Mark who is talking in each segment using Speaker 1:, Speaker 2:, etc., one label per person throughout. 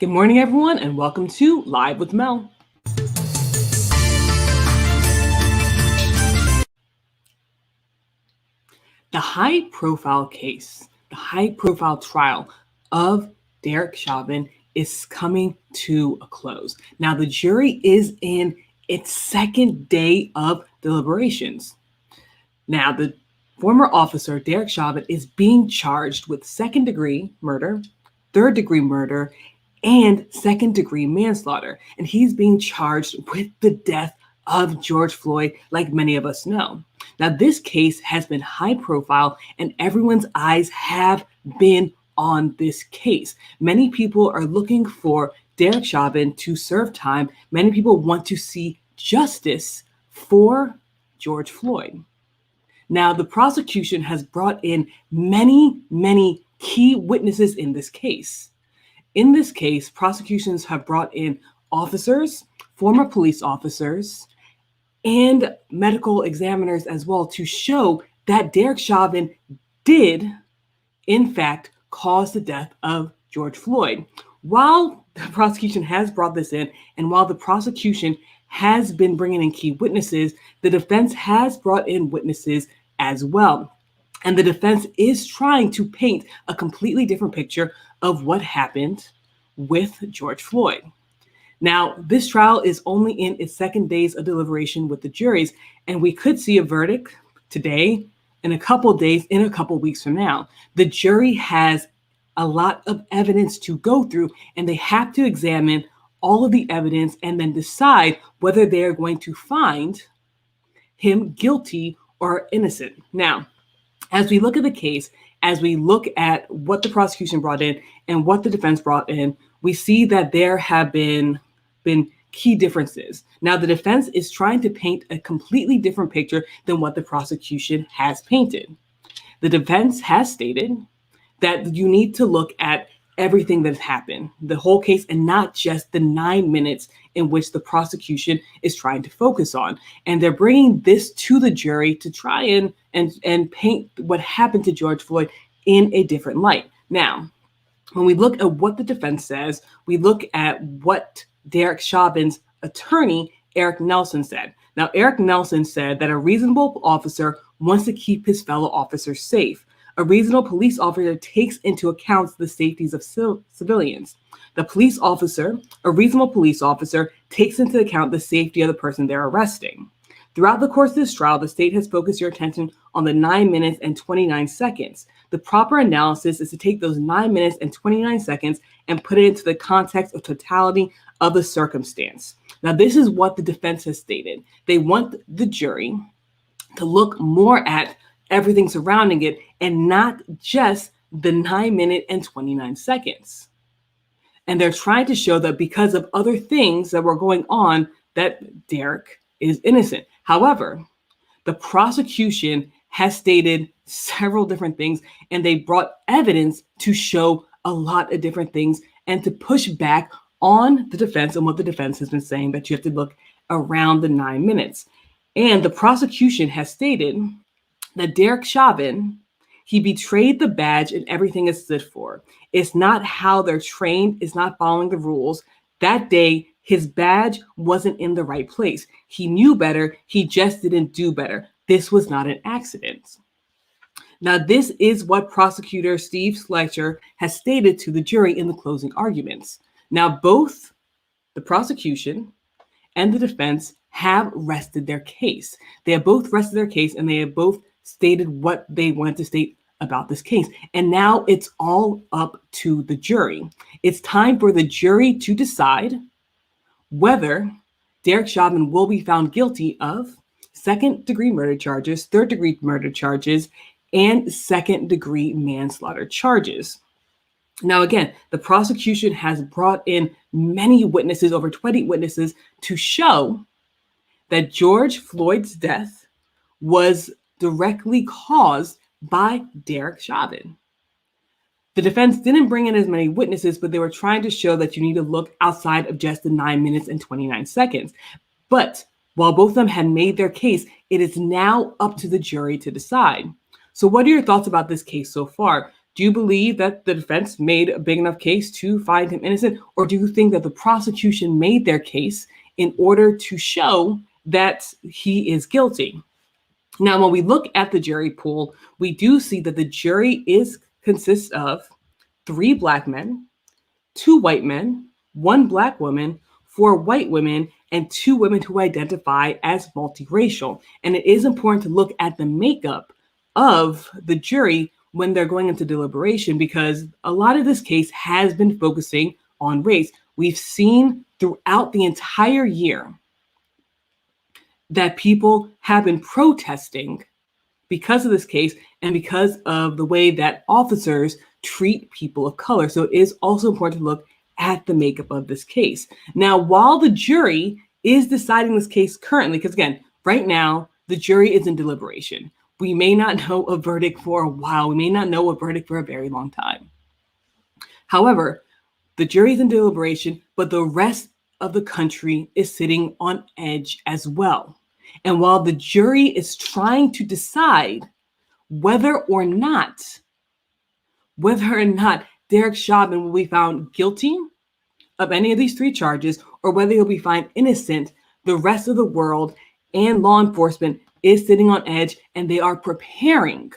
Speaker 1: Good morning, everyone, and welcome to Live with Mel. The high-profile case, the high-profile trial of Derek Chauvin is coming to a close. Now, the jury is in its second day of deliberations. Now, the former officer, Derek Chauvin, is being charged with second-degree murder, third-degree murder, and second-degree manslaughter. And he's being charged with the death of George Floyd, like many of us know. Now, this case has been high profile, and everyone's eyes have been on this case. Many people are looking for Derek Chauvin to serve time. Many people want to see justice for George Floyd. Now, the prosecution has brought in many key witnesses in this case. In this case, prosecutions have brought in officers, former police officers, and medical examiners as well to show that Derek Chauvin did, in fact, cause the death of George Floyd. While the prosecution has brought this in, and while the prosecution has been bringing in key witnesses, the defense has brought in witnesses as well. And the defense is trying to paint a completely different picture of what happened with George Floyd. Now, this trial is only in its second days of deliberation with the juries, and we could see a verdict today, in a couple days, in a couple weeks from now. The jury has a lot of evidence to go through, and they have to examine all of the evidence and then decide whether they are going to find him guilty or innocent. Now, as we look at the case, as we look at what the prosecution brought in and what the defense brought in, we see that there have been key differences. Now, the defense is trying to paint a completely different picture than what the prosecution has painted. The defense has stated that you need to look at everything that's happened, the whole case, and not just the 9 minutes in which the prosecution is trying to focus on. And they're bringing this to the jury to try and paint what happened to George Floyd in a different light. Now, when we look at what the defense says, we look at what Derek Chauvin's attorney, Eric Nelson, said. Now, Eric Nelson said that a reasonable officer wants to keep his fellow officers safe. A reasonable police officer takes into account the safeties of civilians. A reasonable police officer takes into account the safety of the person they're arresting. Throughout the course of this trial, the state has focused your attention on the 9 minutes and 29 seconds. The proper analysis is to take those 9 minutes and 29 seconds and put it into the context of totality of the circumstance. Now, this is what the defense has stated. They want the jury to look more at everything surrounding it and not just the 9 minute and 29 seconds. And they're trying to show that because of other things that were going on, that Derek is innocent. However, the prosecution has stated several different things, and they brought evidence to show a lot of different things and to push back on the defense and what the defense has been saying, that you have to look around the 9 minutes. And the prosecution has stated that Derek Chauvin, he betrayed the badge and everything it stood for. It's not how they're trained. It's not following the rules. That day, his badge wasn't in the right place. He knew better. He just didn't do better. This was not an accident. Now, this is what prosecutor Steve Fletcher has stated to the jury in the closing arguments. Now, both the prosecution and the defense have rested their case. They have both rested their case, and they have both stated what they wanted to state about this case. And now it's all up to the jury. It's time for the jury to decide whether Derek Chauvin will be found guilty of second-degree murder charges, third-degree murder charges, and second-degree manslaughter charges. Now, again, the prosecution has brought in many witnesses, over 20 witnesses, to show that George Floyd's death was directly caused by Derek Chauvin. The defense didn't bring in as many witnesses, but they were trying to show that you need to look outside of just the 9 minutes and 29 seconds. But while both of them had made their case, it is now up to the jury to decide. So what are your thoughts about this case so far? Do you believe that the defense made a big enough case to find him innocent? Or do you think that the prosecution made their case in order to show that he is guilty? Now, when we look at the jury pool, we do see that the jury consists of 3 black men, 2 white men, 1 black woman, 4 white women, and 2 women who identify as multiracial. And it is important to look at the makeup of the jury when they're going into deliberation, because a lot of this case has been focusing on race. We've seen throughout the entire year that people have been protesting because of this case and because of the way that officers treat people of color. So it is also important to look at the makeup of this case. Now, while the jury is deciding this case currently, because again, right now, the jury is in deliberation. We may not know a verdict for a while. We may not know a verdict for a very long time. However, the jury is in deliberation, but the rest of the country is sitting on edge as well. And while the jury is trying to decide whether or not Derek Chauvin will be found guilty of any of these 3 charges, or whether he'll be found innocent, the rest of the world and law enforcement is sitting on edge, and they are preparing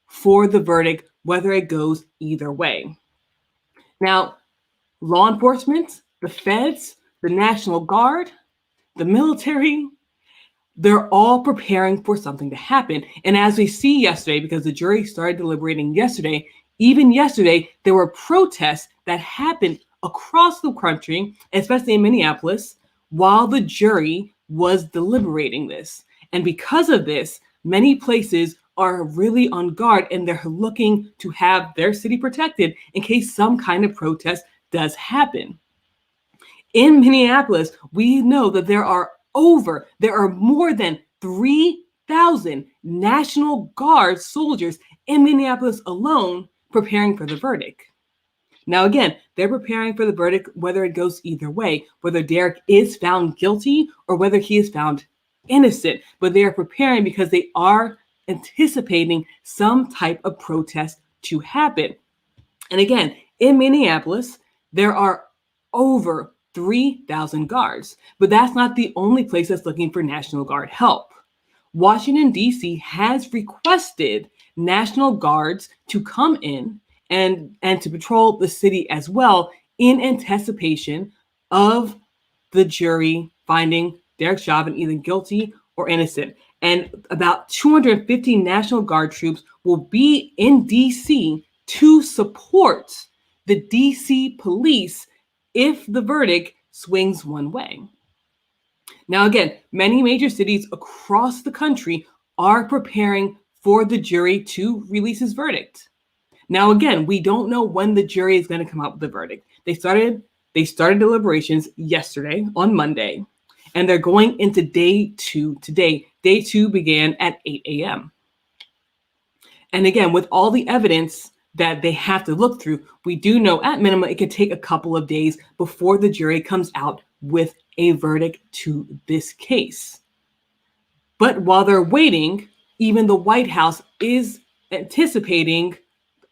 Speaker 1: for the verdict, whether it goes either way. Now, law enforcement, the feds, the National Guard, the military, they're all preparing for something to happen. And as we see yesterday, because the jury started deliberating yesterday, even yesterday, there were protests that happened across the country, especially in Minneapolis, while the jury was deliberating this. And because of this, many places are really on guard, and they're looking to have their city protected in case some kind of protest does happen. In Minneapolis, we know that there are more than 3,000 National Guard soldiers in Minneapolis alone preparing for the verdict. Now, again, they're preparing for the verdict, whether it goes either way, whether Derek is found guilty or whether he is found innocent. But they are preparing because they are anticipating some type of protest to happen. And again, in Minneapolis, there are over 3,000 guards, but that's not the only place that's looking for National Guard help. Washington, D.C. has requested National Guards to come in and to patrol the city as well, in anticipation of the jury finding Derek Chauvin either guilty or innocent. And about 250 National Guard troops will be in D.C. to support the D.C. police if the verdict swings one way. Now, again, many major cities across the country are preparing for the jury to release his verdict. Now, again, we don't know when the jury is going to come out with the verdict. They started deliberations yesterday on Monday, and they're going into day 2 today. Day 2 began at 8 a.m. And again, with all the evidence that they have to look through, we do know at minimum it could take a couple of days before the jury comes out with a verdict to this case. But while they're waiting, even the White House is anticipating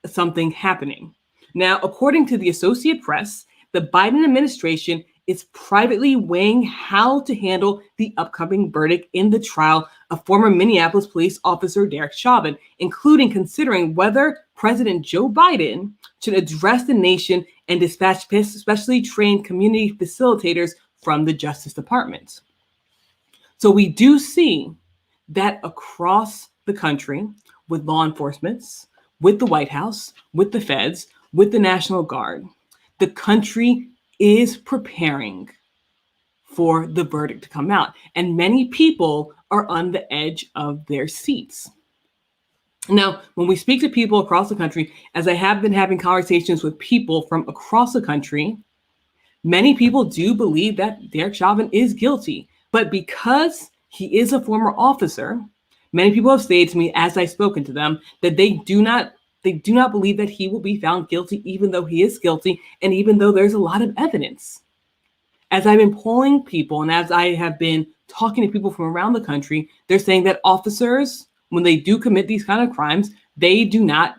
Speaker 1: something happening. Now, according to the Associated Press, the Biden administration is privately weighing how to handle the upcoming verdict in the trial of former Minneapolis police officer Derek Chauvin, including considering whether President Joe Biden should address the nation and dispatch specially trained community facilitators from the Justice Department. So we do see that across the country, with law enforcement, with the White House, with the feds, with the National Guard, the country is preparing for the verdict to come out. And many people are on the edge of their seats. Now, when we speak to people across the country, as I have been having conversations with people from across the country, many people do believe that Derek Chauvin is guilty. But because he is a former officer, many people have stated to me, as I've spoken to them, that they do not believe that he will be found guilty, even though he is guilty, and even though there's a lot of evidence. As I've been polling people, and as I have been talking to people from around the country, they're saying that officers, when they do commit these kind of crimes, they do not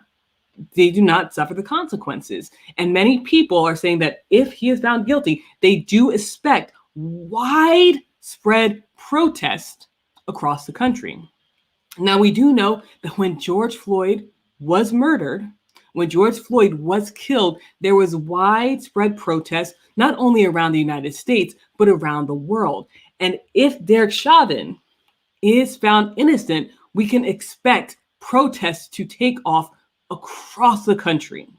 Speaker 1: they do not suffer the consequences. And many people are saying that if he is found guilty, they do expect widespread protest across the country. Now, we do know that when George Floyd was murdered, when George Floyd was killed, there was widespread protest, not only around the United States, but around the world. And if Derek Chauvin is found innocent, we can expect protests to take off across the country.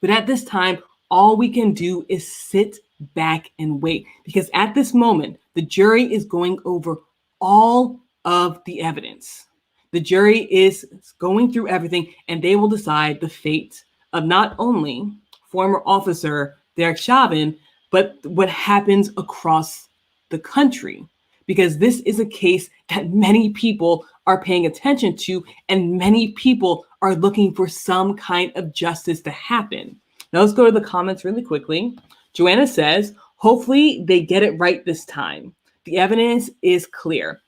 Speaker 1: But at this time, all we can do is sit back and wait, because at this moment, the jury is going over all of the evidence. The jury is going through everything, and they will decide the fate of not only former officer Derek Chauvin, but what happens across the country. Because this is a case that many people are paying attention to, and many people are looking for some kind of justice to happen. Now let's go to the comments really quickly. Joanna says, hopefully they get it right this time. The evidence is clear.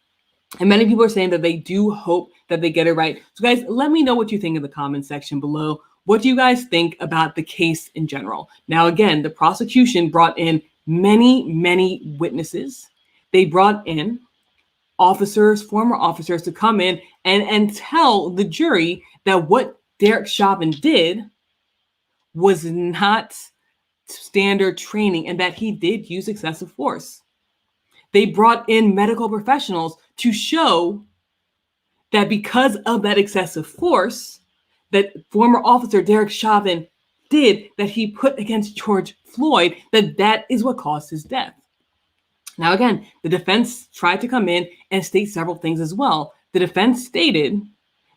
Speaker 1: And many people are saying that they do hope that they get it right. So guys, let me know what you think in the comment section below. What do you guys think about the case in general? Now, again, the prosecution brought in many witnesses. They brought in officers, former officers, to come in and tell the jury that what Derek Chauvin did was not standard training and that he did use excessive force. They brought in medical professionals to show that because of that excessive force that former officer Derek Chauvin did, that he put against George Floyd, that is what caused his death. Now, again, the defense tried to come in and state several things as well. The defense stated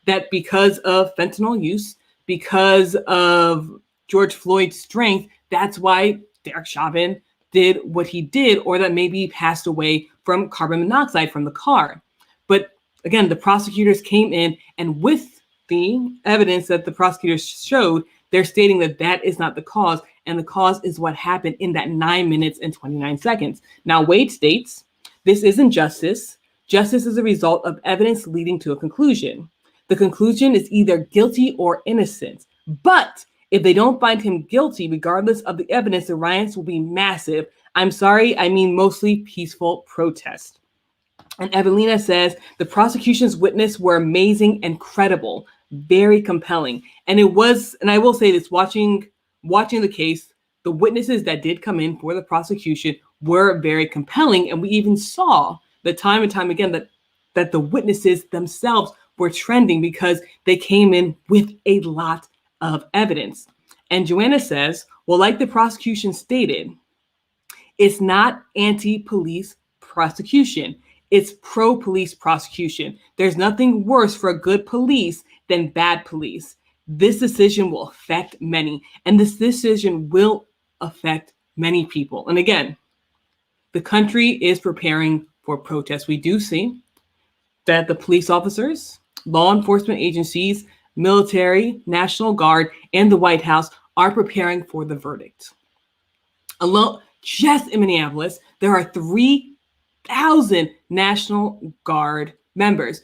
Speaker 1: that because of fentanyl use, because of George Floyd's strength, that's why Derek Chauvin did what he did, or that maybe he passed away from carbon monoxide from the car. But again, the prosecutors came in, and with the evidence that the prosecutors showed, they're stating that that is not the cause, and the cause is what happened in that 9 minutes and 29 seconds. Now, Wade states, this isn't justice. Justice is a result of evidence leading to a conclusion. The conclusion is either guilty or innocent. But if they don't find him guilty, regardless of the evidence, the riots will be massive. I'm sorry, I mean mostly peaceful protest. And Evelina says, the prosecution's witnesses were amazing and credible, very compelling. And it was, and I will say this, watching the case, the witnesses that did come in for the prosecution were very compelling. And we even saw the time and time again that the witnesses themselves were trending because they came in with a lot of evidence. And Joanna says, well, like the prosecution stated, it's not anti-police prosecution. It's pro-police prosecution. There's nothing worse for a good police than bad police. This decision will affect many, and this decision will affect many people. And again, the country is preparing for protests. We do see that the police officers, law enforcement agencies, military, National Guard, and the White House are preparing for the verdict. Alone, just in Minneapolis, there are 3,000 National Guard members.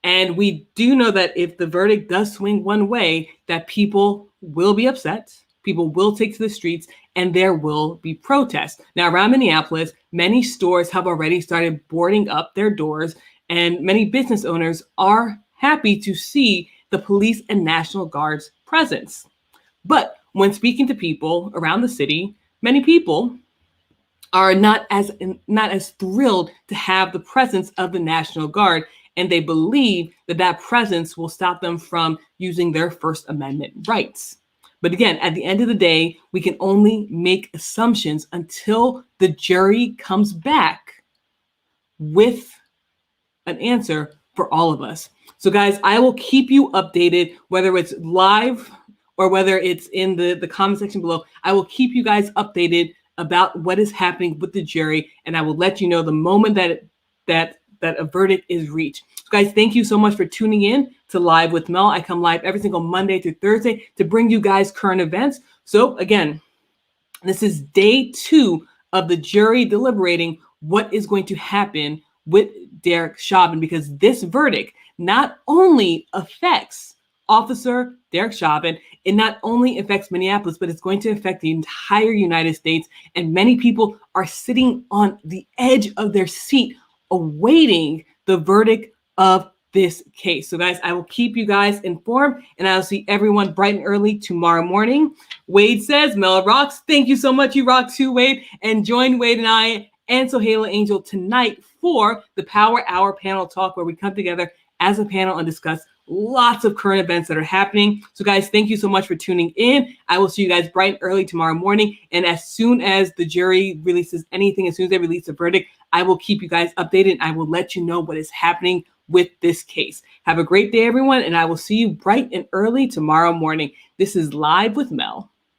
Speaker 1: And we do know that if the verdict does swing one way, that people will be upset, people will take to the streets, and there will be protests. Now, around Minneapolis, many stores have already started boarding up their doors, and many business owners are happy to see the police and National Guard's presence. But when speaking to people around the city, many people are not as thrilled to have the presence of the National Guard, and they believe that presence will stop them from using their First Amendment rights. But again, at the end of the day, we can only make assumptions until the jury comes back with an answer for all of us. So guys, I will keep you updated, whether it's live or whether it's in the comment section below. I will keep you guys updated about what is happening with the jury, and I will let you know the moment that a verdict is reached. So guys, thank you so much for tuning in to Live with Mel. I come live every single Monday through Thursday to bring you guys current events. So again, this is day 2 of the jury deliberating what is going to happen with Derek Chauvin, because this verdict not only affects Officer Derek Chauvin. It not only affects Minneapolis, but it's going to affect the entire United States. And many people are sitting on the edge of their seat awaiting the verdict of this case. So guys, I will keep you guys informed, and I'll see everyone bright and early tomorrow morning. Wade says, Mel rocks. Thank you so much. You rock too, Wade. And join Wade and I and Sohaila Angel tonight for the Power Hour panel talk, where we come together as a panel and discuss lots of current events that are happening. So guys, thank you so much for tuning in. I will see you guys bright and early tomorrow morning. And as soon as the jury releases anything, as soon as they release a verdict, I will keep you guys updated. I will let you know what is happening with this case. Have a great day, everyone. And I will see you bright and early tomorrow morning. This is Live with Mel.